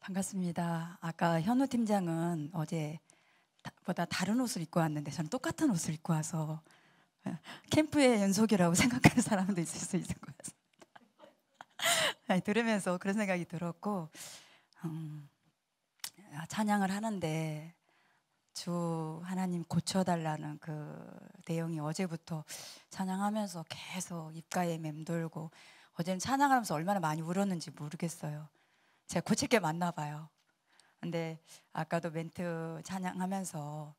반갑습니다. 아까 현우 팀장은 어제보다 다른 옷을 입고 왔는데 저는 똑같은 옷을 입고 와서 캠프의 연속이라고 생각하는 사람도 있을 수 있을 것 같습니다. 들으면서 그런 생각이 들었고 찬양을 하는데 주 하나님 고쳐달라는 그 내용이 어제부터 찬양하면서 계속 입가에 맴돌고 어제는 찬양하면서 얼마나 많이 울었는지 모르겠어요. 제가 고칠 게 맞나 봐요. 근데 아까도 멘트 찬양하면서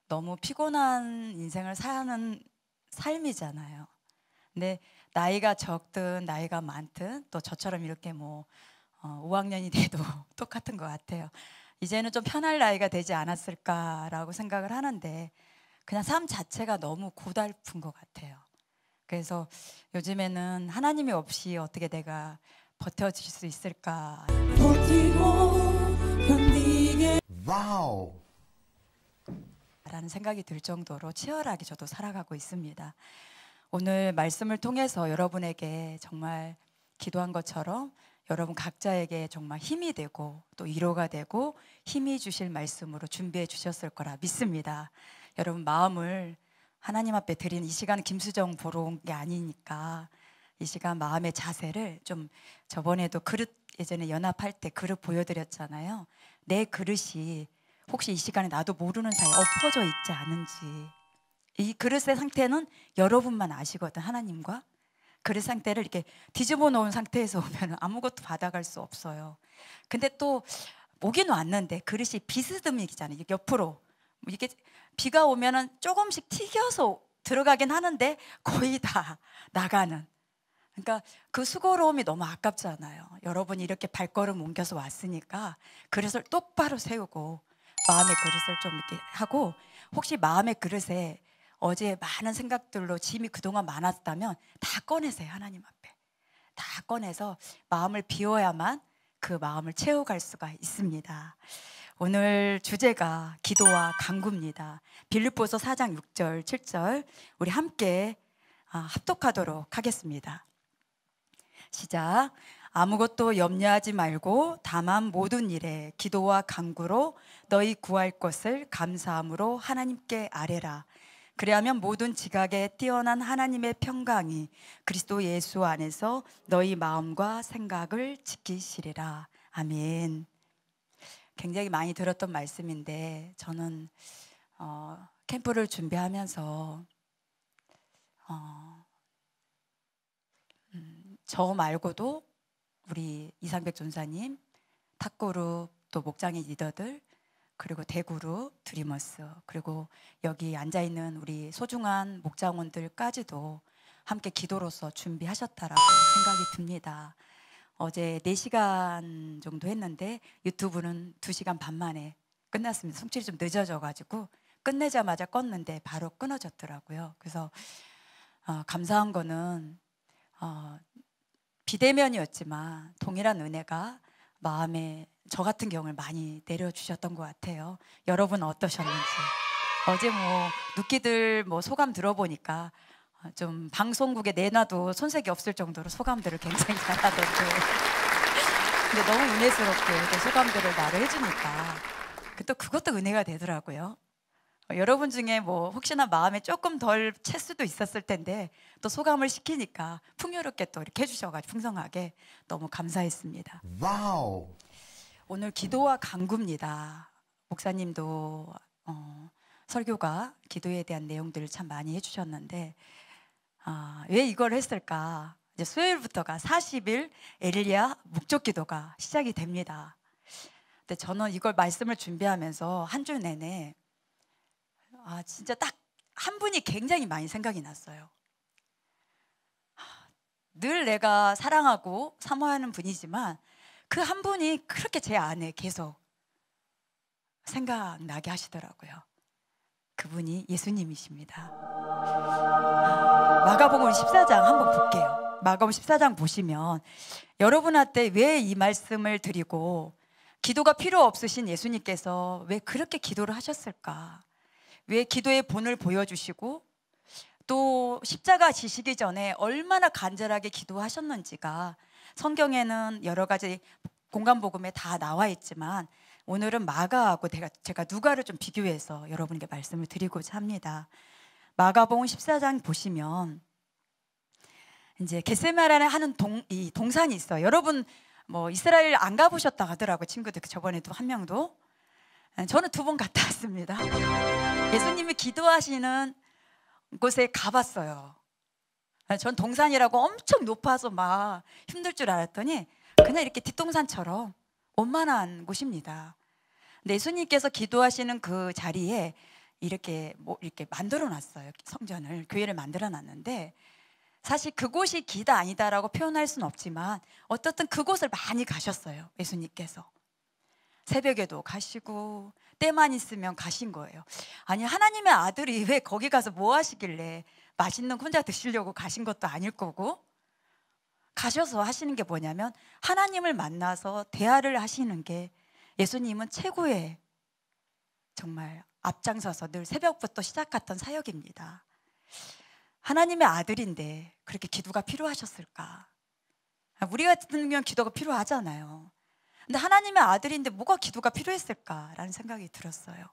너무 피곤한 인생을 사는 삶이잖아요. 근데 나이가 적든 나이가 많든 또 저처럼 이렇게 5학년이 돼도 똑같은 것 같아요. 이제는 좀 편할 나이가 되지 않았을까라고 생각을 하는데 그냥 삶 자체가 너무 고달픈 것 같아요. 그래서 요즘에는 하나님이 없이 어떻게 내가 버텨질 수 있을까? 버티고 견디게 와우! 라는 생각이 들 정도로 치열하게 저도 살아가고 있습니다. 오늘 말씀을 통해서 여러분에게 정말 기도한 것처럼 여러분 각자에게 정말 힘이 되고 또 위로가 되고 힘이 주실 말씀으로 준비해 주셨을 거라 믿습니다. 여러분 마음을 하나님 앞에 드리는 이 시간은 김수정 보러 온 게 아니니까 이 시간 마음의 자세를 좀 저번에도 그릇 예전에 연합할 때 그릇 보여드렸잖아요. 내 그릇이 혹시 이 시간에 나도 모르는 사이에 엎어져 있지 않은지 이 그릇의 상태는 여러분만 아시거든. 하나님과 그릇 상태를 이렇게 뒤집어 놓은 상태에서 오면 아무것도 받아갈 수 없어요. 근데 또 오긴 왔는데 그릇이 비스듬히잖아요. 옆으로 이게 비가 오면은 조금씩 튀겨서 들어가긴 하는데 거의 다 나가는. 그러니까 그 수고로움이 너무 아깝잖아요. 여러분이 이렇게 발걸음 옮겨서 왔으니까 그릇을 똑바로 세우고 마음의 그릇을 좀 이렇게 하고 혹시 마음의 그릇에 어제 많은 생각들로 짐이 그동안 많았다면 다 꺼내세요. 하나님 앞에 다 꺼내서 마음을 비워야만 그 마음을 채워갈 수가 있습니다. 오늘 주제가 기도와 간구입니다. 빌립보서 4장 6절 7절 우리 함께 합독하도록 하겠습니다. 시작. 아무것도 염려하지 말고 다만 모든 일에 기도와 간구로 너희 구할 것을 감사함으로 하나님께 아뢰라. 그리하면 모든 지각에 뛰어난 하나님의 평강이 그리스도 예수 안에서 너희 마음과 생각을 지키시리라. 아멘. 굉장히 많이 들었던 말씀인데 저는 캠프를 준비하면서 저 말고도 우리 이상백 전사님, 탁그룹 또 목장의 리더들 그리고 대그룹 드리머스 그리고 여기 앉아있는 우리 소중한 목장원들까지도 함께 기도로서 준비하셨다라고 생각이 듭니다. 어제 4시간 정도 했는데 유튜브는 2시간 반 만에 끝났습니다. 송출이 좀 늦어져가지고 끝내자마자 껐는데 바로 끊어졌더라고요. 그래서 감사한 거는 비대면이었지만 동일한 은혜가 마음에 저 같은 경우를 많이 내려주셨던 것 같아요. 여러분 어떠셨는지. 어제 누끼들 소감 들어보니까 좀 방송국에 내놔도 손색이 없을 정도로 소감들을 굉장히 잘하던데 근데 너무 은혜스럽게 또 소감들을 말을 해주니까 또 그것도 은혜가 되더라고요. 여러분 중에 혹시나 마음에 조금 덜 찰 수도 있었을 텐데 또 소감을 시키니까 풍요롭게 또 이렇게 해주셔가지고 풍성하게 너무 감사했습니다. 와우. 오늘 기도와 간구입니다. 목사님도 설교가 기도에 대한 내용들을 참 많이 해주셨는데 왜 이걸 했을까? 이제 수요일부터가 40일 엘리야 묵적 기도가 시작이 됩니다. 근데 저는 이걸 말씀을 준비하면서 한 주 내내 진짜 딱 한 분이 굉장히 많이 생각이 났어요. 늘 내가 사랑하고 사모하는 분이지만 그 한 분이 그렇게 제 안에 계속 생각나게 하시더라고요. 그분이 예수님이십니다. 마가복음 14장 한번 볼게요. 마가복음 14장 보시면 여러분한테 왜 이 말씀을 드리고 기도가 필요 없으신 예수님께서 왜 그렇게 기도를 하셨을까? 왜 기도의 본을 보여주시고 또 십자가 지시기 전에 얼마나 간절하게 기도하셨는지가 성경에는 여러 가지 공간복음에 다 나와 있지만 오늘은 마가하고 제가 누가를 좀 비교해서 여러분에게 말씀을 드리고자 합니다. 마가복음 14장 보시면 이제 겟세마네라는 하는 이 동산이 있어요. 여러분 뭐 이스라엘 안 가보셨다 하더라고요. 친구들 저번에도 한 명도. 저는 2번 갔다 왔습니다. 예수님이 기도하시는 곳에 가봤어요. 전 동산이라고 엄청 높아서 막 힘들 줄 알았더니 그냥 이렇게 뒷동산처럼 원만한 곳입니다. 근데 예수님께서 기도하시는 그 자리에 이렇게 만들어 놨어요. 성전을, 교회를 만들어 놨는데 사실 그곳이 기다 아니다라고 표현할 수는 없지만 어떻든 그곳을 많이 가셨어요. 예수님께서 새벽에도 가시고 때만 있으면 가신 거예요. 아니 하나님의 아들이 왜 거기 가서 뭐 하시길래 맛있는 거 혼자 드시려고 가신 것도 아닐 거고 가셔서 하시는 게 뭐냐면 하나님을 만나서 대화를 하시는 게 예수님은 최고의 정말 앞장서서 늘 새벽부터 시작했던 사역입니다. 하나님의 아들인데 그렇게 기도가 필요하셨을까? 우리 같은 경우는 기도가 필요하잖아요. 근데 하나님의 아들인데 뭐가 기도가 필요했을까라는 생각이 들었어요.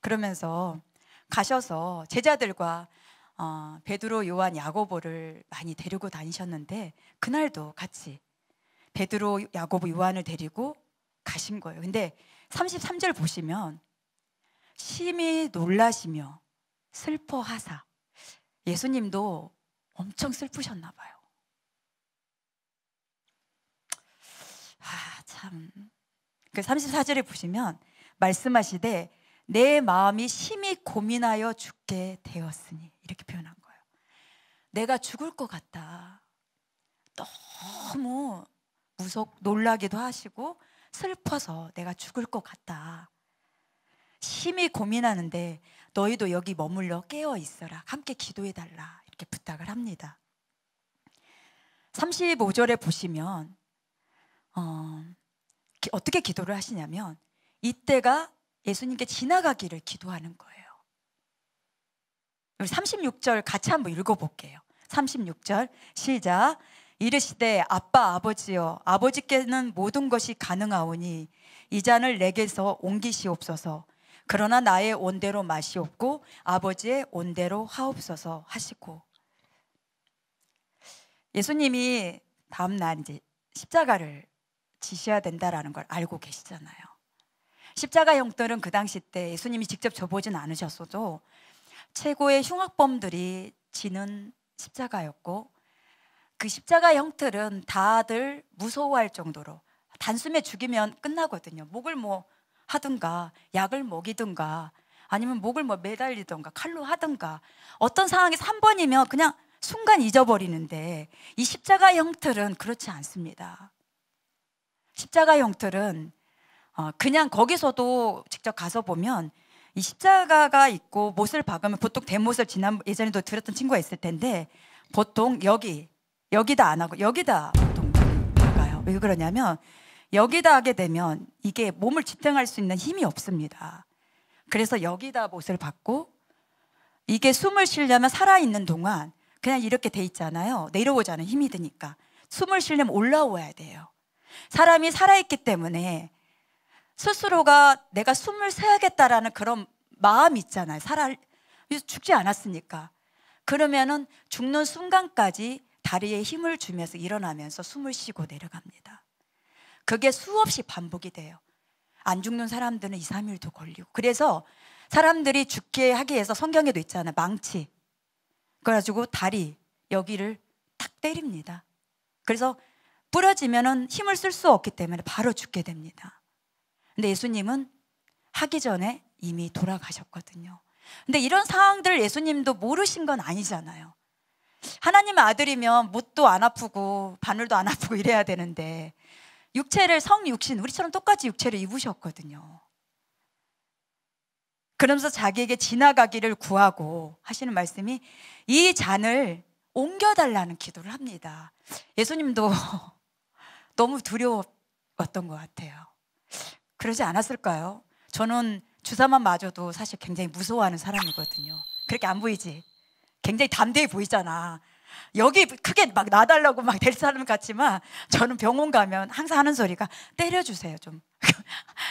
그러면서 가셔서 제자들과 베드로, 요한, 야고보를 많이 데리고 다니셨는데 그날도 같이 베드로, 야고보, 요한을 데리고 가신 거예요. 근데 33절 보시면 심히 놀라시며 슬퍼하사, 예수님도 엄청 슬프셨나 봐요. 참. 그 34절에 보시면 말씀하시되 내 마음이 심히 고민하여 죽게 되었으니 이렇게 표현한 거예요. 내가 죽을 것 같다. 너무 놀라기도 하시고 슬퍼서 내가 죽을 것 같다. 심히 고민하는데 너희도 여기 머물러 깨어 있어라. 함께 기도해 달라. 이렇게 부탁을 합니다. 35절에 보시면 어떻게 기도를 하시냐면 이때가 예수님께 지나가기를 기도하는 거예요. 우리 36절 같이 한번 읽어볼게요. 36절 시작. 이르시되 아빠 아버지여 아버지께는 모든 것이 가능하오니 이 잔을 내게서 옮기시옵소서. 그러나 나의 온대로 마시옵고 아버지의 온대로 하옵소서 하시고, 예수님이 다음날 이제 십자가를 지셔야 된다라는 걸 알고 계시잖아요. 십자가 형들은 그 당시 때 예수님이 직접 져보진 않으셨어도 최고의 흉악범들이 지는 십자가였고, 그 십자가 형틀은 다들 무서워할 정도로 단숨에 죽이면 끝나거든요. 목을 뭐 하든가 약을 먹이든가 아니면 목을 뭐 매달리든가 칼로 하든가 어떤 상황에서 한 번이면 그냥 순간 잊어버리는데 이 십자가 형틀은 그렇지 않습니다. 십자가 형틀은 그냥 거기서도 직접 가서 보면 이 십자가가 있고 못을 박으면 보통 대못을 예전에도 들었던 친구가 있을 텐데 보통 여기다 안 하고 여기다 보통 박아요. 왜 그러냐면 여기다 하게 되면 이게 몸을 지탱할 수 있는 힘이 없습니다. 그래서 여기다 못을 박고 이게 숨을 쉬려면 살아있는 동안 그냥 이렇게 돼 있잖아요. 내려오자는 힘이 드니까 숨을 쉬려면 올라와야 돼요. 사람이 살아있기 때문에 스스로가 내가 숨을 쉬어야겠다라는 그런 마음이 있잖아요. 죽지 않았으니까. 그러면은 죽는 순간까지 다리에 힘을 주면서 일어나면서 숨을 쉬고 내려갑니다. 그게 수없이 반복이 돼요. 안 죽는 사람들은 2, 3일도 걸리고. 그래서 사람들이 죽게 하기 위해서 성경에도 있잖아요. 망치. 그래가지고 다리 여기를 탁 때립니다. 그래서 부러지면은 힘을 쓸 수 없기 때문에 바로 죽게 됩니다. 근데 예수님은 하기 전에 이미 돌아가셨거든요. 근데 이런 상황들을 예수님도 모르신 건 아니잖아요. 하나님의 아들이면 못도 안 아프고 바늘도 안 아프고 이래야 되는데 육체를 성육신 우리처럼 똑같이 육체를 입으셨거든요. 그러면서 자기에게 지나가기를 구하고 하시는 말씀이 이 잔을 옮겨달라는 기도를 합니다. 예수님도 너무 두려웠던 것 같아요. 그러지 않았을까요? 저는 주사만 맞아도 사실 굉장히 무서워하는 사람이거든요. 그렇게 안 보이지? 굉장히 담대해 보이잖아. 여기 크게 막 놔달라고 막 될 사람 같지만 저는 병원 가면 항상 하는 소리가 때려주세요. 좀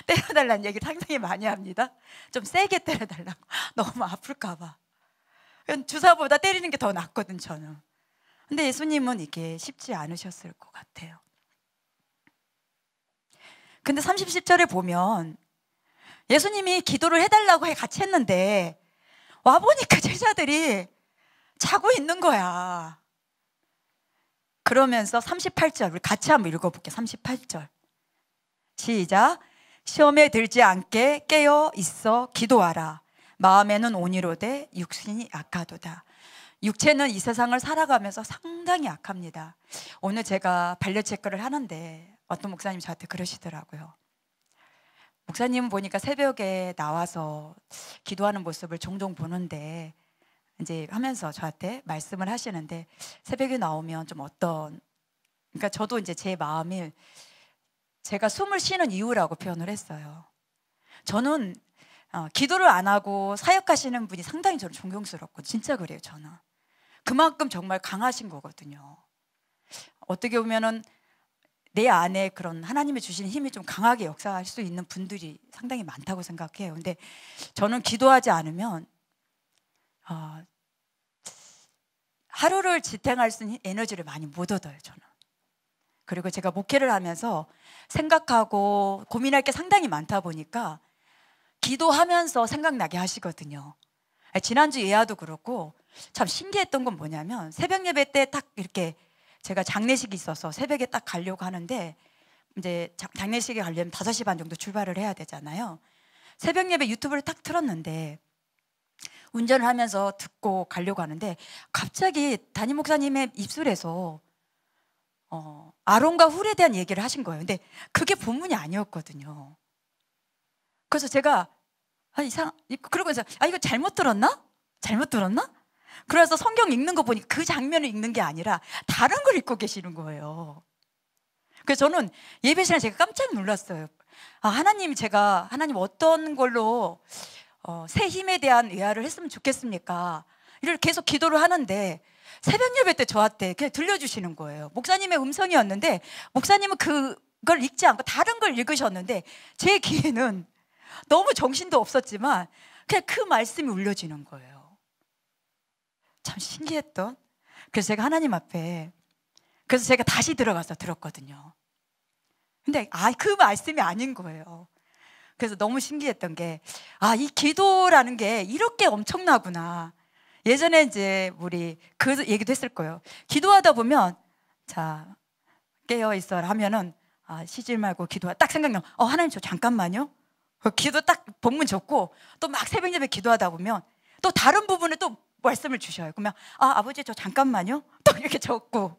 때려달라는 얘기를 상당히 많이 합니다. 좀 세게 때려달라고. 너무 아플까 봐. 주사보다 때리는 게 더 낫거든 저는. 근데 예수님은 이게 쉽지 않으셨을 것 같아요. 근데 30절에 보면 예수님이 기도를 해달라고 같이 했는데 와보니까 제자들이 자고 있는 거야. 그러면서 38절 우리 같이 한번 읽어볼게요. 38절 시작. 시험에 들지 않게 깨어 있어 기도하라. 마음에는 온이로되 육신이 약하도다. 육체는 이 세상을 살아가면서 상당히 약합니다. 오늘 제가 반려 체크를 하는데 어떤 목사님이 저한테 그러시더라고요. 목사님은 보니까 새벽에 나와서 기도하는 모습을 종종 보는데 이제 하면서 저한테 말씀을 하시는데 새벽에 나오면 좀 어떤, 그러니까 저도 이제 제 마음을 제가 숨을 쉬는 이유라고 표현을 했어요. 저는 기도를 안 하고 사역하시는 분이 상당히 저는 존경스럽고 진짜 그래요. 저는 그만큼 정말 강하신 거거든요. 어떻게 보면은 내 안에 그런 하나님이 주신 힘이 좀 강하게 역사할 수 있는 분들이 상당히 많다고 생각해요. 근데 저는 기도하지 않으면 하루를 지탱할 수 있는 에너지를 많이 못 얻어요. 저는. 그리고 제가 목회를 하면서 생각하고 고민할 게 상당히 많다 보니까 기도하면서 생각나게 하시거든요. 지난주 예화도 그렇고 참 신기했던 건 뭐냐면 새벽 예배 때 딱 이렇게 제가 장례식이 있어서 새벽에 딱 가려고 하는데 이제 장례식에 가려면 5시 반 정도 출발을 해야 되잖아요. 새벽 예배 유튜브를 딱 틀었는데 운전을 하면서 듣고 가려고 하는데 갑자기 담임 목사님의 입술에서 아론과 훌에 대한 얘기를 하신 거예요. 근데 그게 본문이 아니었거든요. 그래서 제가 그러고서 이거 잘못 들었나? 잘못 들었나? 그래서 성경 읽는 거 보니까 그 장면을 읽는 게 아니라 다른 걸 읽고 계시는 거예요. 그래서 저는 예배 시간에 제가 깜짝 놀랐어요. 하나님 어떤 걸로 새 힘에 대한 예화를 했으면 좋겠습니까? 이를 계속 기도를 하는데 새벽 예배 때 저한테 그냥 들려주시는 거예요. 목사님의 음성이었는데 목사님은 그걸 읽지 않고 다른 걸 읽으셨는데 제 귀에는 너무 정신도 없었지만 그냥 그 말씀이 울려지는 거예요. 참 신기했던. 그래서 제가 하나님 앞에 그래서 제가 다시 들어가서 들었거든요. 근데 그 말씀이 아닌 거예요. 그래서 너무 신기했던 게 이 기도라는 게 이렇게 엄청나구나. 예전에 이제 우리 그 얘기도 했을 거예요. 기도하다 보면 자 깨어 있어라 하면은 쉬지 말고 기도하. 딱 생각나. 하나님 저 잠깐만요. 기도 딱 본문 적고 또 막 새벽 예배 기도하다 보면 또 다른 부분에 또 말씀을 주셔요. 그러면 아버지 저 잠깐만요. 또 이렇게 적고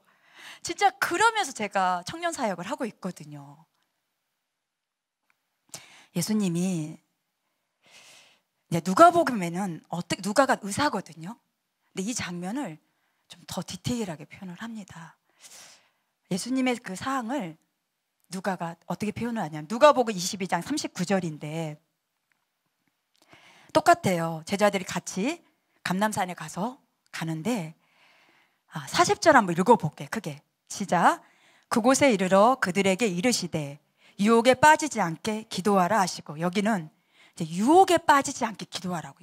진짜 그러면서 제가 청년 사역을 하고 있거든요. 예수님이 누가복음에는 누가가 의사거든요. 근데 이 장면을 좀 더 디테일하게 표현을 합니다. 예수님의 그 사항을 누가가 어떻게 표현을 하냐면 누가복음 22장 39절인데 똑같아요. 제자들이 같이 감람산에 가는데 40절 한번 읽어볼게요. 크게 시작. 그곳에 이르러 그들에게 이르시되 유혹에 빠지지 않게 기도하라 하시고, 여기는 이제 유혹에 빠지지 않게 기도하라고.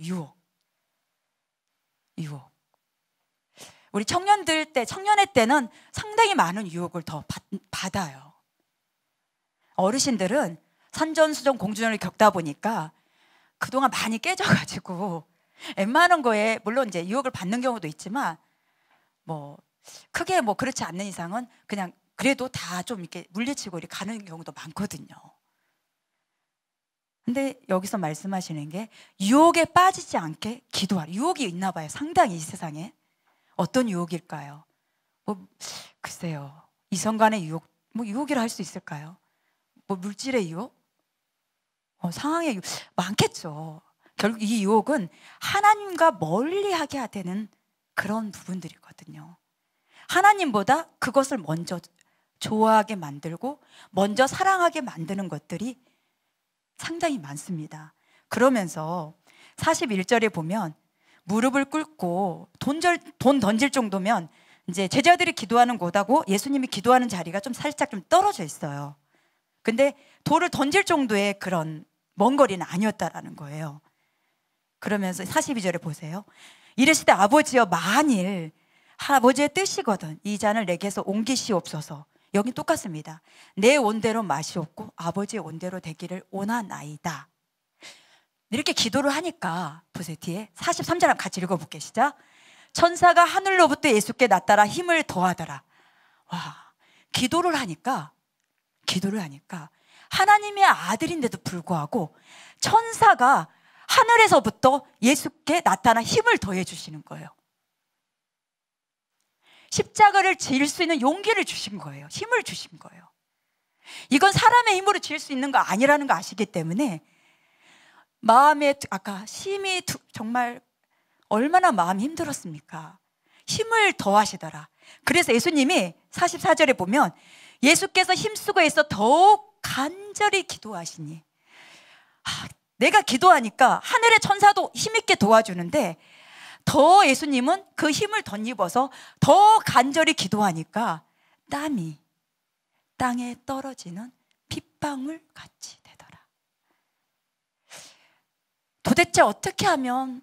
유혹. 우리 청년의 때는 상당히 많은 유혹을 더 받아요. 어르신들은 산전수전 공주전을 겪다 보니까 그동안 많이 깨져가지고 웬만한 거에 물론 이제 유혹을 받는 경우도 있지만 크게 그렇지 않는 이상은 그냥 그래도 다 좀 이렇게 물리치고 이렇게 가는 경우도 많거든요. 근데 여기서 말씀하시는 게 유혹에 빠지지 않게 기도하라. 유혹이 있나 봐요. 상당히 이 세상에. 어떤 유혹일까요? 글쎄요. 이성 간의 유혹, 유혹이라 할 수 있을까요? 물질의 유혹? 상황의 유혹 많겠죠. 결국 이 유혹은 하나님과 멀리하게 되는 그런 부분들이거든요. 하나님보다 그것을 먼저 좋아하게 만들고 먼저 사랑하게 만드는 것들이 상당히 많습니다. 그러면서 41절에 보면 무릎을 꿇고 돈 던질 정도면 이제 제자들이 기도하는 곳하고 예수님이 기도하는 자리가 좀 살짝 좀 떨어져 있어요. 근데 돌을 던질 정도의 그런 먼 거리는 아니었다라는 거예요. 그러면서 42절에 보세요. 이르시되 아버지여 만일 아버지의 뜻이거든 이 잔을 내게서 옮기시옵소서. 여긴 똑같습니다. 내 온대로 마시옵고 아버지의 온대로 되기를 원하나이다. 이렇게 기도를 하니까 보세요. 뒤에 43절 같이 읽어볼게요. 시작. 천사가 하늘로부터 예수께 나타나 힘을 더하더라. 와, 기도를 하니까 하나님의 아들인데도 불구하고 천사가 하늘에서부터 예수께 나타나 힘을 더해 주시는 거예요. 십자가를 질 수 있는 용기를 주신 거예요. 힘을 주신 거예요. 이건 사람의 힘으로 질 수 있는 거 아니라는 거 아시기 때문에 마음에 아까 심히 정말 얼마나 마음이 힘들었습니까? 힘을 더하시더라. 그래서 예수님이 44절에 보면 예수께서 힘쓰고 있어 더욱 간절히 기도하시니 내가 기도하니까 하늘의 천사도 힘있게 도와주는데 더 예수님은 그 힘을 덧입어서 더 간절히 기도하니까 땀이 땅에 떨어지는 핏방울 같이 되더라. 도대체 어떻게 하면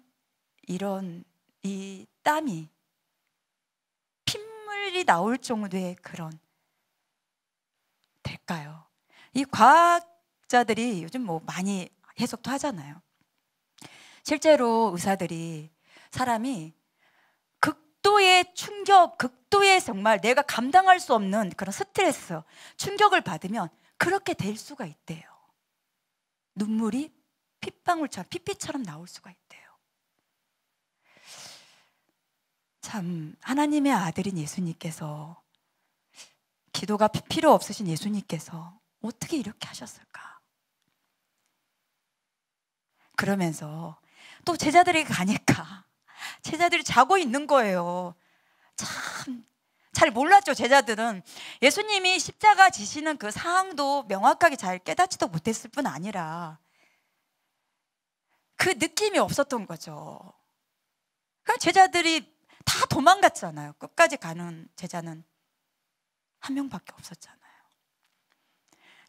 이런 이 땀이 핏물이 나올 정도의 그런 될까요? 이 과학자들이 요즘 뭐 많이 해석도 하잖아요. 실제로 의사들이 사람이 극도의 충격, 극도의 정말 내가 감당할 수 없는 그런 스트레스, 충격을 받으면 그렇게 될 수가 있대요. 눈물이 핏방울처럼, 핏빛처럼 나올 수가 있대요. 참 하나님의 아들인 예수님께서, 기도가 필요 없으신 예수님께서 어떻게 이렇게 하셨을까? 그러면서 또 제자들에게 가니까 제자들이 자고 있는 거예요. 참 잘 몰랐죠. 제자들은 예수님이 십자가 지시는 그 상황도 명확하게 잘 깨닫지도 못했을 뿐 아니라 그 느낌이 없었던 거죠. 그러니까 제자들이 다 도망갔잖아요. 끝까지 가는 제자는 한 명밖에 없었잖아요.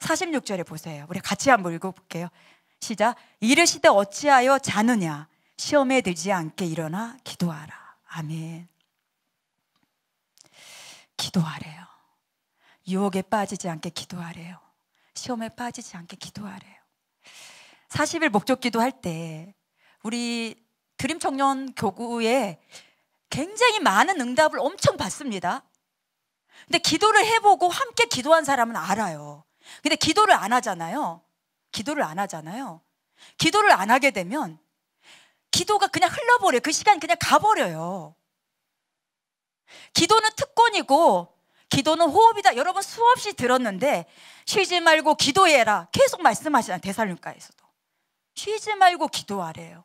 46절에 보세요. 우리 같이 한번 읽어볼게요. 시작. 이르시되 어찌하여 자느냐 시험에 들지 않게 일어나 기도하라. 아멘. 기도하래요. 유혹에 빠지지 않게 기도하래요. 시험에 빠지지 않게 기도하래요. 40일 목적 기도할 때 우리 드림청년 교구에 굉장히 많은 응답을 엄청 받습니다. 근데 기도를 해보고 함께 기도한 사람은 알아요. 근데 기도를 안 하잖아요. 기도를 안 하게 되면 기도가 그냥 흘러버려요. 그 시간이 그냥 가버려요. 기도는 특권이고 기도는 호흡이다. 여러분 수없이 들었는데 쉬지 말고 기도해라. 계속 말씀하시잖아요. 데살로니가에서도. 쉬지 말고 기도하래요.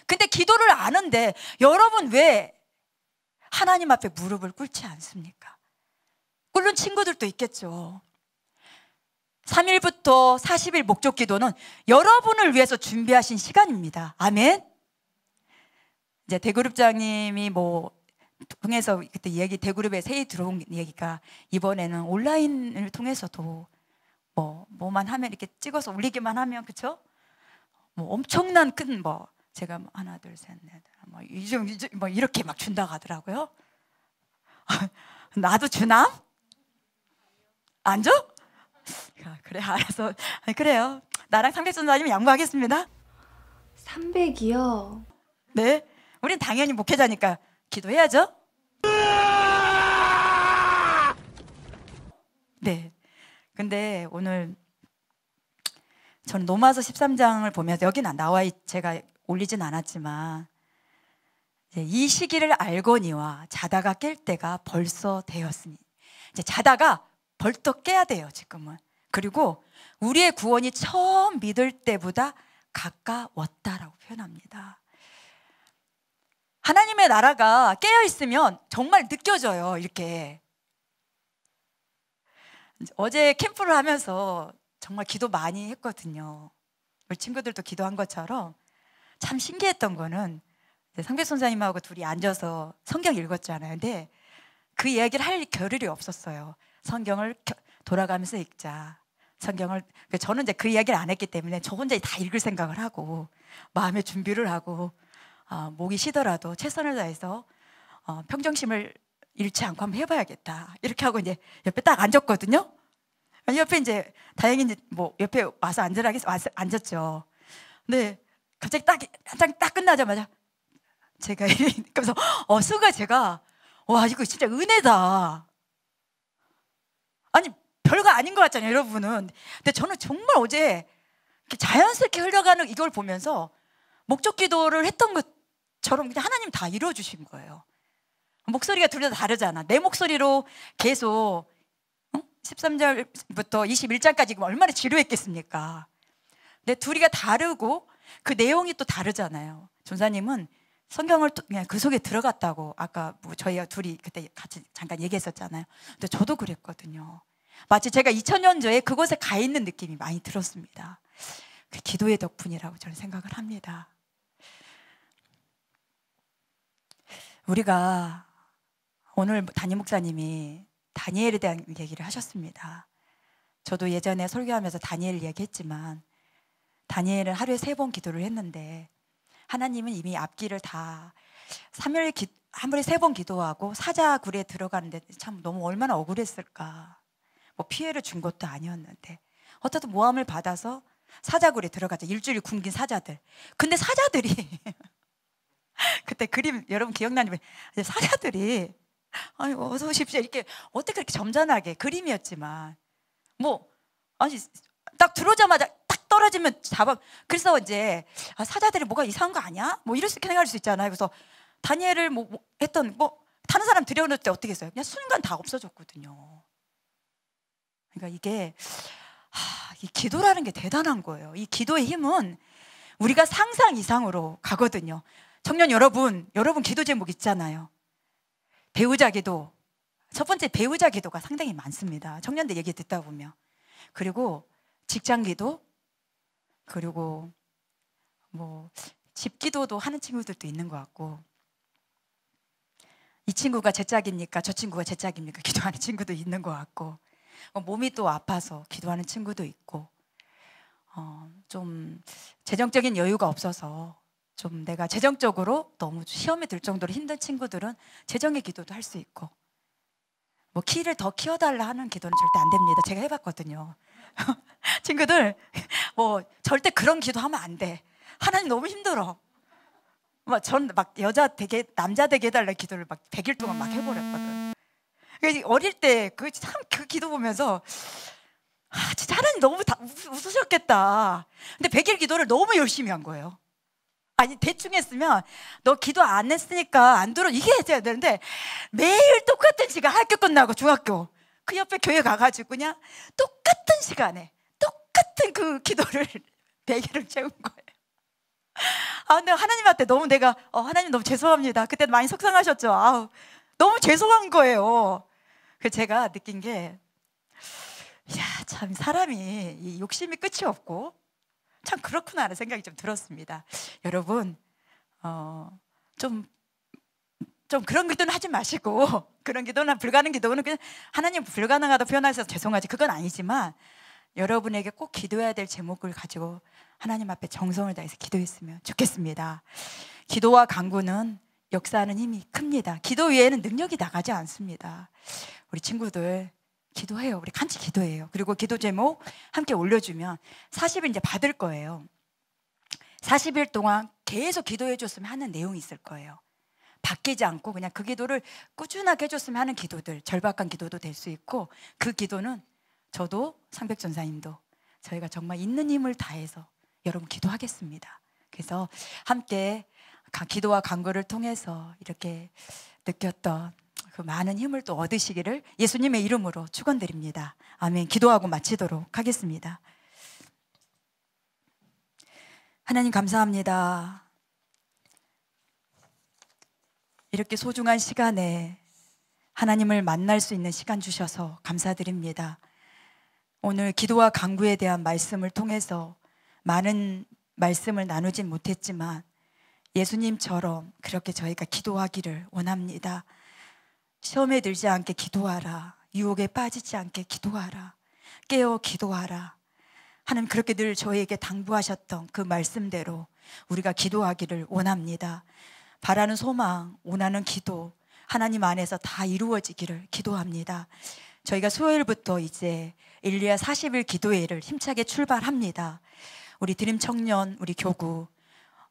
근데 기도를 아는데 여러분 왜 하나님 앞에 무릎을 꿇지 않습니까? 꿇는 친구들도 있겠죠. 3일부터 40일 목적 기도는 여러분을 위해서 준비하신 시간입니다. 아멘. 이제 대그룹장님이 뭐 통해서 그때 얘기, 대그룹에 새해 들어온 얘기가 이번에는 온라인을 통해서도 뭐만 하면 이렇게 찍어서 올리기만 하면, 그쵸? 뭐 엄청난 큰 제가 하나 둘 셋 넷 뭐 이렇게 막 준다고 하더라고요. 나도 주나? 안 줘? 그래 알아서 그래요. 나랑 300전자님 양보하겠습니다. 300이요? 네, 우린 당연히 목회자니까 기도해야죠. 네. 근데 오늘 저는 로마서 13장을 보면서 여기는 나와 제가 올리진 않았지만 이제 이 시기를 알거니와 자다가 깰 때가 벌써 되었으니, 이제 자다가 벌떡 깨야 돼요 지금은. 그리고 우리의 구원이 처음 믿을 때보다 가까웠다라고 표현합니다. 하나님의 나라가 깨어 있으면 정말 느껴져요. 이렇게 어제 캠프를 하면서 정말 기도 많이 했거든요. 우리 친구들도 기도한 것처럼 참 신기했던 거는 상배 선생님하고 둘이 앉아서 성경 읽었잖아요. 근데 그 이야기를 할 겨를이 없었어요. 성경을 돌아가면서 읽자. 성경을, 저는 이제 그 이야기를 안 했기 때문에 저 혼자 다 읽을 생각을 하고 마음의 준비를 하고 목이 쉬더라도 최선을 다해서 평정심을 잃지 않고 한번 해봐야겠다. 이렇게 하고 이제 옆에 딱 앉았거든요. 옆에 이제 다행히 이제 뭐 옆에 와서 앉았죠. 근데 갑자기 딱 끝나자마자 제가 그래서 순간 제가 와, 이거 진짜 은혜다. 아니 별거 아닌 것 같잖아요, 여러분은. 근데 저는 정말 어제 자연스럽게 흘러가는 이걸 보면서 목적 기도를 했던 것처럼 그냥 하나님 다 이루어주신 거예요. 목소리가 둘 다 다르잖아. 내 목소리로 계속 13절부터 21절까지 얼마나 지루했겠습니까? 근데 둘이가 다르고 그 내용이 또 다르잖아요. 전사님은 성경을 그냥 그 속에 들어갔다고 아까 뭐 저희가 둘이 그때 같이 잠깐 얘기했었잖아요. 근데 저도 그랬거든요. 마치 제가 2000년 전에 그곳에 가 있는 느낌이 많이 들었습니다. 그 기도의 덕분이라고 저는 생각을 합니다. 우리가 오늘 담임 목사님이 다니엘에 대한 얘기를 하셨습니다. 저도 예전에 설교하면서 다니엘 얘기했지만 다니엘은 하루에 3번 기도를 했는데 하나님은 이미 앞길을 다 하루에 3번 기도하고 사자굴에 들어가는데 참 너무 얼마나 억울했을까. 뭐 피해를 준 것도 아니었는데 어쨌든 모함을 받아서 사자굴에 들어가자. 일주일 굶긴 사자들. 근데 사자들이 그때 그림 여러분 기억나냐면 사자들이 아니 어서 오십시오 이렇게 어떻게 그렇게 점잖하게 그림이었지만 뭐 아니 딱 들어오자마자 딱 떨어지면 그래서 이제 사자들이 뭐가 이상한 거 아니야? 뭐 이럴 수 생각할 수 있잖아요. 그래서 다니엘을 뭐 했던 다른 사람 들여놓을 때 어떻게 했어요? 그냥 순간 다 없어졌거든요. 그러니까 이게 이 기도라는 게 대단한 거예요. 이 기도의 힘은 우리가 상상 이상으로 가거든요. 청년 여러분 기도 제목 있잖아요. 배우자 기도. 첫 번째 배우자 기도가 상당히 많습니다. 청년들 얘기 듣다 보면. 그리고 직장 기도, 그리고 뭐 집 기도도 하는 친구들도 있는 것 같고, 이 친구가 제 짝입니까? 저 친구가 제 짝입니까? 기도하는 친구도 있는 것 같고, 몸이 또 아파서 기도하는 친구도 있고, 좀 재정적인 여유가 없어서 좀 내가 재정적으로 너무 시험에 들 정도로 힘든 친구들은 재정의 기도도 할 수 있고, 뭐 키를 더 키워달라 하는 기도는 절대 안 됩니다. 제가 해봤거든요. 친구들 뭐 절대 그런 기도하면 안 돼. 하나님 너무 힘들어. 전 여자 되게 남자 되게 해달라 기도를 100일 동안 해버렸거든. 어릴 때 그 기도 보면서 진짜 하나님 너무 웃으셨겠다. 근데 100일 기도를 너무 열심히 한 거예요. 아니 대충 했으면 너 기도 안 했으니까 안 들어 이게 해야 되는데 매일 똑같은 시간 학교 끝나고 중학교 그 옆에 교회 가가지고 그냥 똑같은 시간에 똑같은 그 기도를 100일을 채운 거예요. 근데 하나님한테 너무 내가 하나님 너무 죄송합니다. 그때 많이 속상하셨죠. 너무 죄송한 거예요. 그래서 제가 느낀 게 참 사람이 이 욕심이 끝이 없고 참 그렇구나 하는 생각이 좀 들었습니다. 여러분 좀 그런 기도는 하지 마시고, 그런 기도는 불가능 기도는 그냥 하나님 불가능하다 표현해서 죄송하지 그건 아니지만 여러분에게 꼭 기도해야 될 제목을 가지고 하나님 앞에 정성을 다해서 기도했으면 좋겠습니다. 기도와 간구는 역사하는 힘이 큽니다. 기도 외에는 능력이 나가지 않습니다. 우리 친구들 기도해요. 우리 같이 기도해요. 그리고 기도 제목 함께 올려주면 40일 이제 받을 거예요. 40일 동안 계속 기도해 줬으면 하는 내용이 있을 거예요. 바뀌지 않고 그냥 그 기도를 꾸준하게 해줬으면 하는 기도들, 절박한 기도도 될 수 있고, 그 기도는 저도 상백전사님도 저희가 정말 있는 힘을 다해서 여러분 기도하겠습니다. 그래서 함께 기도와 간구를 통해서 이렇게 느꼈던 그 많은 힘을 또 얻으시기를 예수님의 이름으로 축원드립니다. 아멘. 기도하고 마치도록 하겠습니다. 하나님 감사합니다. 이렇게 소중한 시간에 하나님을 만날 수 있는 시간 주셔서 감사드립니다. 오늘 기도와 간구에 대한 말씀을 통해서 많은 말씀을 나누진 못했지만 예수님처럼 그렇게 저희가 기도하기를 원합니다. 시험에 들지 않게 기도하라. 유혹에 빠지지 않게 기도하라. 깨어 기도하라. 하나님 그렇게 늘 저희에게 당부하셨던 그 말씀대로 우리가 기도하기를 원합니다. 바라는 소망, 원하는 기도 하나님 안에서 다 이루어지기를 기도합니다. 저희가 수요일부터 이제 엘리야 40일 기도회를 힘차게 출발합니다. 우리 드림 청년, 우리 교구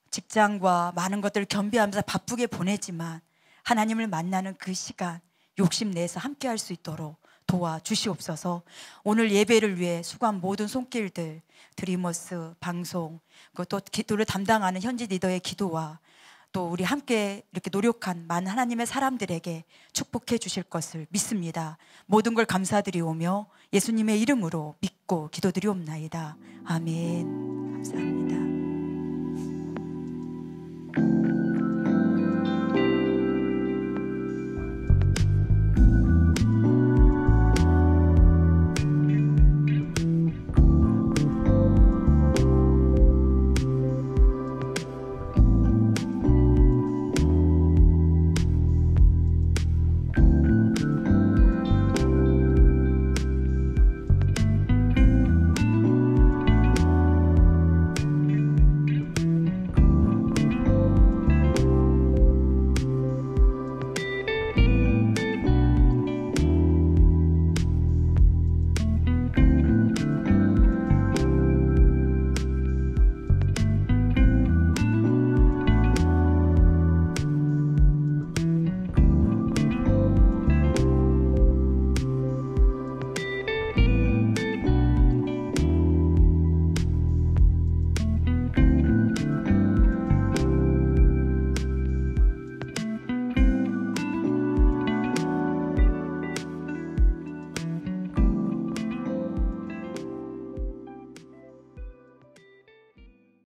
직장과 많은 것들을 겸비하면서 바쁘게 보내지만 하나님을 만나는 그 시간 욕심내서 함께 할 수 있도록 도와주시옵소서. 오늘 예배를 위해 수고한 모든 손길들, 드리머스 방송, 또 기도를 담당하는 현지 리더의 기도와 또 우리 함께 이렇게 노력한 많은 하나님의 사람들에게 축복해 주실 것을 믿습니다. 모든 걸 감사드리오며 예수님의 이름으로 믿고 기도드리옵나이다. 아멘. 감사합니다.